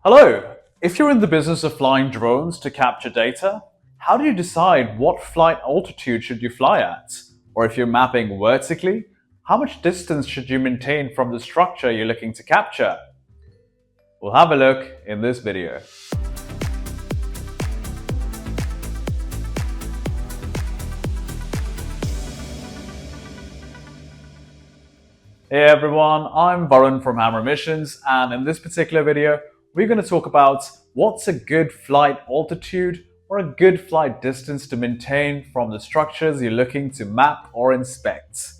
Hello! If you're in the business of flying drones to capture data, how do you decide what flight altitude should you fly at? Or if you're mapping vertically, how much distance should you maintain from the structure you're looking to capture? We'll have a look in this video. Hey everyone, I'm Varun from Hammer Missions, and in this particular video, we're going to talk about what's a good flight altitude or a good flight distance to maintain from the structures you're looking to map or inspect.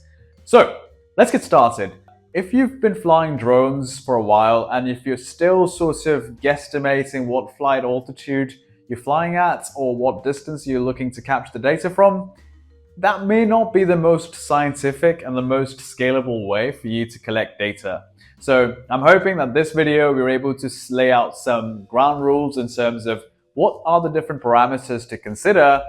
So, let's get started. If you've been flying drones for a while and if you're still sort of guesstimating what flight altitude you're flying at or what distance you're looking to capture the data from, that may not be the most scientific and the most scalable way for you to collect data. So I'm hoping that this video we're able to lay out some ground rules in terms of what are the different parameters to consider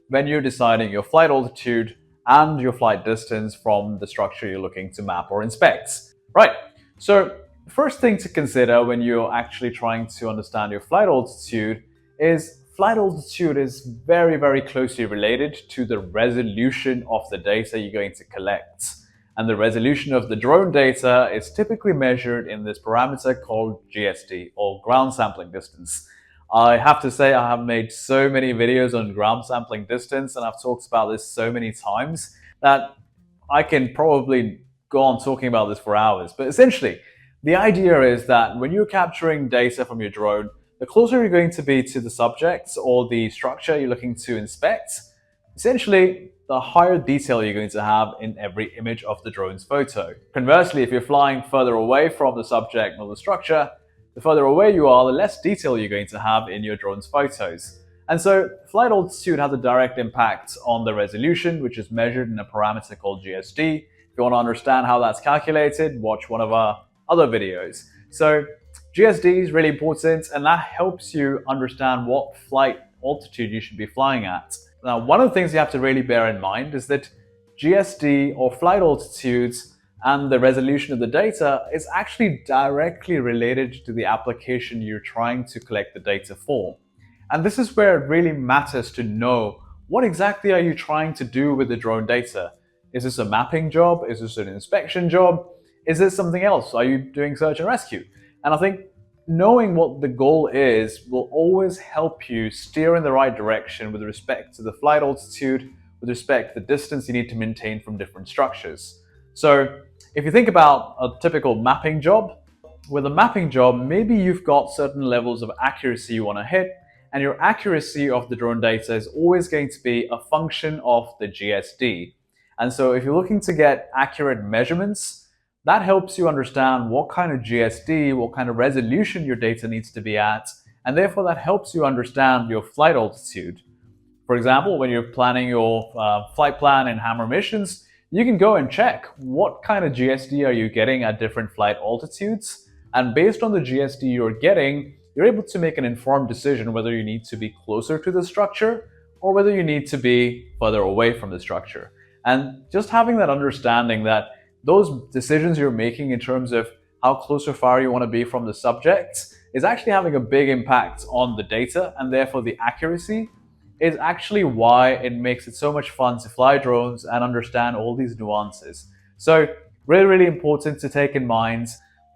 when you're deciding your flight altitude and your flight distance from the structure you're looking to map or inspect. Right, so the first thing to consider when you're actually trying to understand your flight altitude is flight altitude is very, very closely related to the resolution of the data you're going to collect. And the resolution of the drone data is typically measured in this parameter called GSD, or ground sampling distance. I have to say I have made so many videos on ground sampling distance and I've talked about this so many times that I can probably go on talking about this for hours. But essentially, the idea is that when you're capturing data from your drone, the closer you're going to be to the subject or the structure you're looking to inspect, essentially, the higher detail you're going to have in every image of the drone's photo. Conversely, if you're flying further away from the subject or the structure, the further away you are, the less detail you're going to have in your drone's photos. And so, flight altitude has a direct impact on the resolution, which is measured in a parameter called GSD. If you want to understand how that's calculated, watch one of our other videos. So, GSD is really important and that helps you understand what flight altitude you should be flying at. Now, one of the things you have to really bear in mind is that GSD or flight altitudes and the resolution of the data is actually directly related to the application you're trying to collect the data for. And this is where it really matters to know what exactly are you trying to do with the drone data. Is this a mapping job? Is this an inspection job? Is this something else? Are you doing search and rescue? And I think knowing what the goal is will always help you steer in the right direction with respect to the flight altitude, with respect to the distance you need to maintain from different structures. So if you think about a typical mapping job, with a mapping job, maybe you've got certain levels of accuracy you want to hit, and your accuracy of the drone data is always going to be a function of the GSD. And so if you're looking to get accurate measurements, that helps you understand what kind of GSD, what kind of resolution your data needs to be at, and therefore that helps you understand your flight altitude. For example, when you're planning your flight plan in Hammer Missions, you can go and check what kind of GSD are you getting at different flight altitudes, and based on the GSD you're getting, you're able to make an informed decision whether you need to be closer to the structure or whether you need to be further away from the structure. And just having that understanding that those decisions you're making in terms of how close or far you want to be from the subject is actually having a big impact on the data, and therefore the accuracy is actually why it makes it so much fun to fly drones and understand all these nuances. So really, really important to take in mind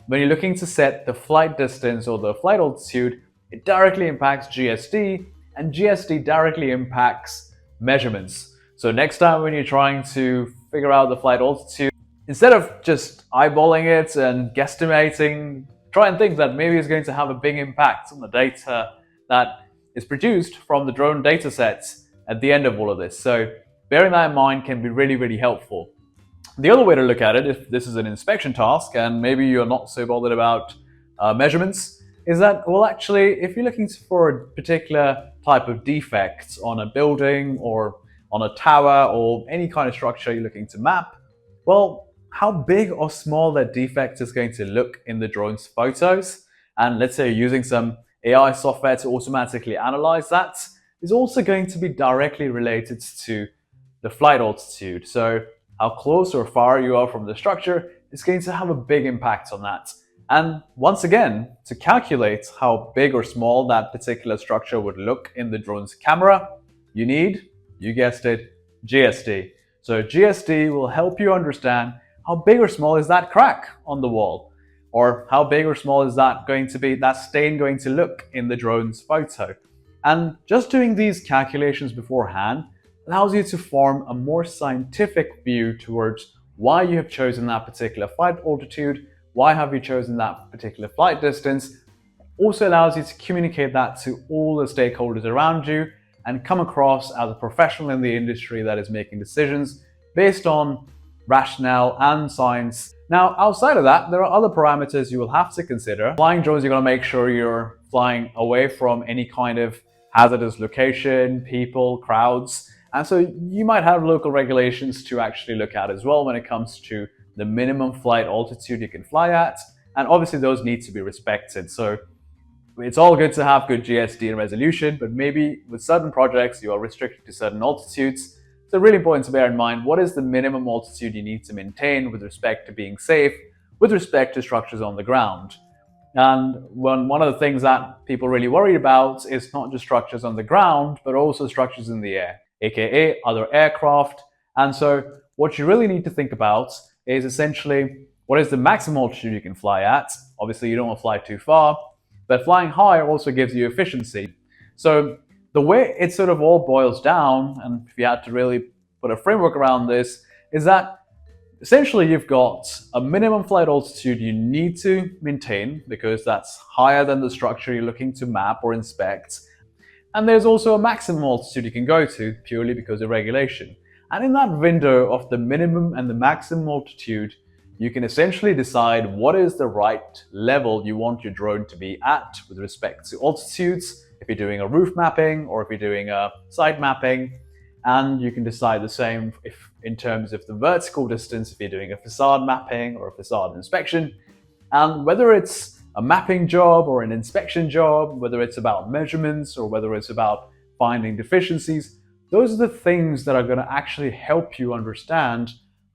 when you're looking to set the flight distance or the flight altitude, it directly impacts GSD, and GSD directly impacts measurements. So next time when you're trying to figure out the flight altitude, instead of just eyeballing it and guesstimating, try and think that maybe it's going to have a big impact on the data that is produced from the drone data sets at the end of all of this. So bearing that in mind can be really, really helpful. The other way to look at it, if this is an inspection task and maybe you're not so bothered about measurements, is that, well, actually, if you're looking for a particular type of defect on a building or on a tower or any kind of structure you're looking to map, well, how big or small that defect is going to look in the drone's photos, and let's say you're using some AI software to automatically analyze that, is also going to be directly related to the flight altitude. So how close or far you are from the structure is going to have a big impact on that. And once again, to calculate how big or small that particular structure would look in the drone's camera, you need, you guessed it, GSD. So GSD will help you understand how big or small is that crack on the wall, or how big or small is that stain going to look in the drone's photo. And just doing these calculations beforehand allows you to form a more scientific view towards why you have chosen that particular flight altitude, why have you chosen that particular flight distance. Also allows you to communicate that to all the stakeholders around you and come across as a professional in the industry that is making decisions based on rationale and science. Now, outside of that, there are other parameters you will have to consider. Flying drones, you're going to make sure you're flying away from any kind of hazardous location, people, crowds. And so you might have local regulations to actually look at as well when it comes to the minimum flight altitude you can fly at. And obviously those need to be respected. So it's all good to have good GSD and resolution, but maybe with certain projects you are restricted to certain altitudes. So really important to bear in mind, what is the minimum altitude you need to maintain with respect to being safe, with respect to structures on the ground. And one of the things that people really worry about is not just structures on the ground, but also structures in the air, aka other aircraft. And so what you really need to think about is essentially what is the maximum altitude you can fly at. Obviously you don't want to fly too far, but flying higher also gives you efficiency. So the way it sort of all boils down, and if you had to really put a framework around this, is that essentially you've got a minimum flight altitude you need to maintain because that's higher than the structure you're looking to map or inspect. And there's also a maximum altitude you can go to purely because of regulation. And in that window of the minimum and the maximum altitude, you can essentially decide what is the right level you want your drone to be at with respect to altitudes, if you're doing a roof mapping or if you're doing a site mapping. And you can decide the same if in terms of the vertical distance, if you're doing a facade mapping or a facade inspection. And whether it's a mapping job or an inspection job, whether it's about measurements or whether it's about finding deficiencies, those are the things that are going to actually help you understand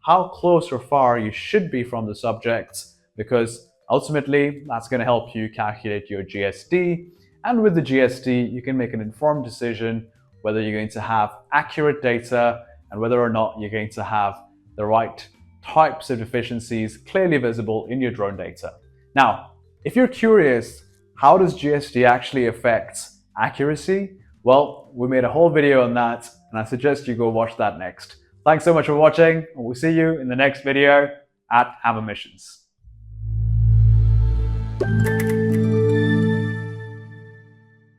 how close or far you should be from the subject, because ultimately that's going to help you calculate your GSD. And with the GSD, you can make an informed decision whether you're going to have accurate data and whether or not you're going to have the right types of deficiencies clearly visible in your drone data. Now, if you're curious, how does GSD actually affect accuracy? Well, we made a whole video on that, and I suggest you go watch that next. Thanks so much for watching, and we'll see you in the next video at Hammer Missions.